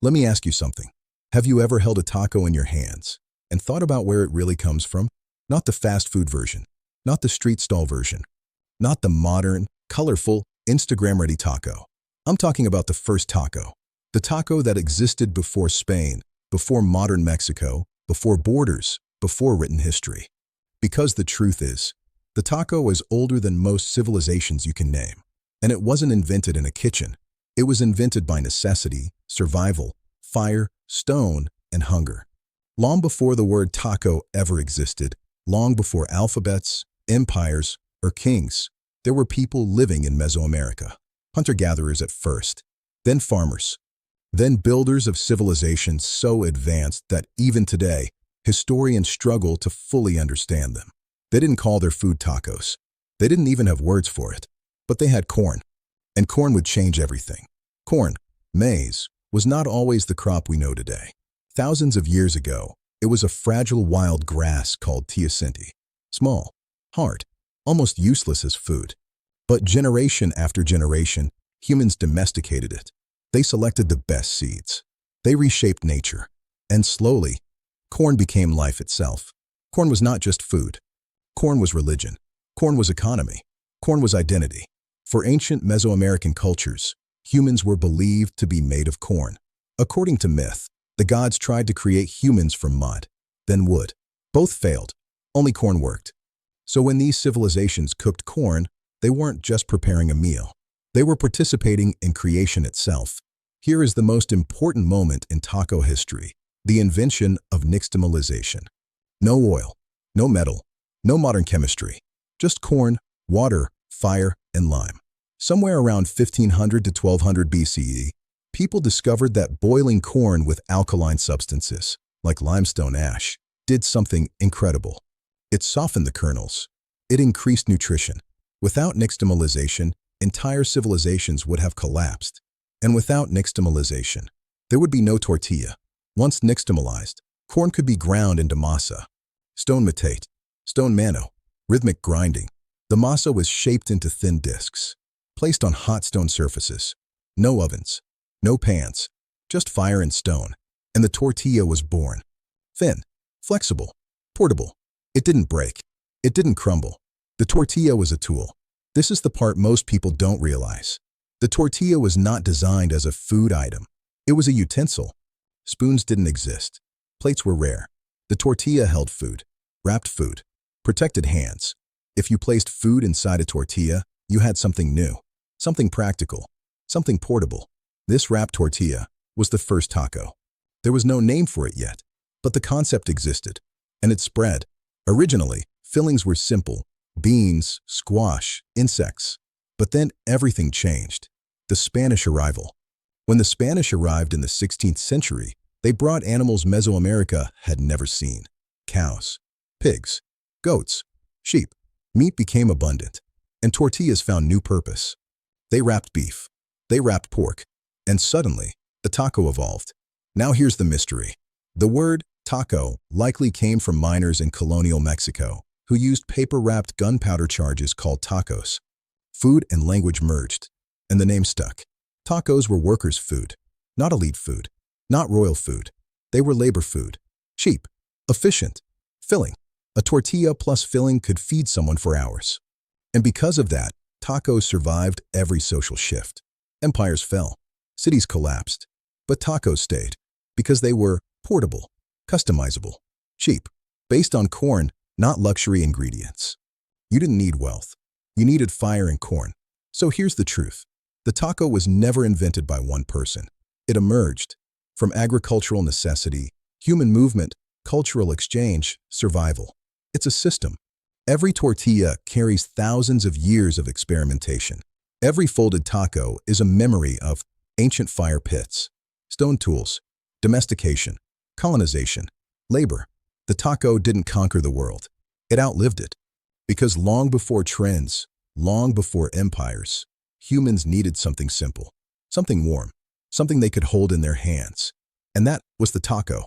Let me ask you something. Have you ever held a taco in your hands and thought about where it really comes from? Not the fast food version, not the street stall version, not the modern, colorful, Instagram-ready taco. I'm talking about the first taco. The taco that existed before Spain, before modern Mexico, before borders, before written history. Because the truth is, the taco is older than most civilizations you can name. And it wasn't invented in a kitchen. It was invented by necessity, survival, fire, stone, and hunger. Long before the word taco ever existed, long before alphabets, empires, or kings, there were people living in Mesoamerica. Hunter-gatherers at first, then farmers, then builders of civilizations so advanced that even today, historians struggle to fully understand them. They didn't call their food tacos. They didn't even have words for it. But they had corn. And corn would change everything. Corn, maize, was not always the crop we know today. Thousands of years ago, it was a fragile wild grass called teosinte. Small, hard, almost useless as food. But generation after generation, humans domesticated it. They selected the best seeds. They reshaped nature. And slowly, corn became life itself. Corn was not just food. Corn was religion. Corn was economy. Corn was identity. For ancient Mesoamerican cultures, humans were believed to be made of corn. According to myth, the gods tried to create humans from mud, then wood. Both failed. Only corn worked. So when these civilizations cooked corn, they weren't just preparing a meal. They were participating in creation itself. Here is the most important moment in taco history, the invention of nixtamalization. No oil, no metal, no modern chemistry, just corn, water, fire, and lime. Somewhere around 1500 to 1200 BCE, people discovered that boiling corn with alkaline substances, like limestone ash, did something incredible. It softened the kernels. It increased nutrition. Without nixtamalization, entire civilizations would have collapsed. And without nixtamalization, there would be no tortilla. Once nixtamalized, corn could be ground into masa. Stone metate, stone mano, rhythmic grinding. The masa was shaped into thin discs, placed on hot stone surfaces. No ovens, no pans, just fire and stone. And the tortilla was born. Thin, flexible, portable. It didn't break. It didn't crumble. The tortilla was a tool. This is the part most people don't realize. The tortilla was not designed as a food item. It was a utensil. Spoons didn't exist. Plates were rare. The tortilla held food, wrapped food, protected hands. If you placed food inside a tortilla, you had something new, something practical, something portable. This wrapped tortilla was the first taco. There was no name for it yet, but the concept existed, and it spread. Originally, fillings were simple: beans, squash, insects. But then everything changed. The Spanish arrival. When the Spanish arrived in the 16th century, they brought animals Mesoamerica had never seen. Cows, pigs, goats, sheep. Meat became abundant, and tortillas found new purpose. They wrapped beef. They wrapped pork. And suddenly, the taco evolved. Now here's the mystery. The word taco likely came from miners in colonial Mexico who used paper-wrapped gunpowder charges called tacos. Food and language merged, and the name stuck. Tacos were workers' food, not elite food, not royal food. They were labor food. Cheap, efficient, filling. A tortilla plus filling could feed someone for hours. And because of that, tacos survived every social shift. Empires fell. Cities collapsed. But tacos stayed because they were portable, customizable, cheap, based on corn, not luxury ingredients. You didn't need wealth. You needed fire and corn. So here's the truth. The taco was never invented by one person. It emerged from agricultural necessity, human movement, cultural exchange, survival. It's a system. Every tortilla carries thousands of years of experimentation. Every folded taco is a memory of ancient fire pits, stone tools, domestication, colonization, labor. The taco didn't conquer the world. It outlived it. Because long before trends, long before empires, humans needed something simple, something warm, something they could hold in their hands. And that was the taco.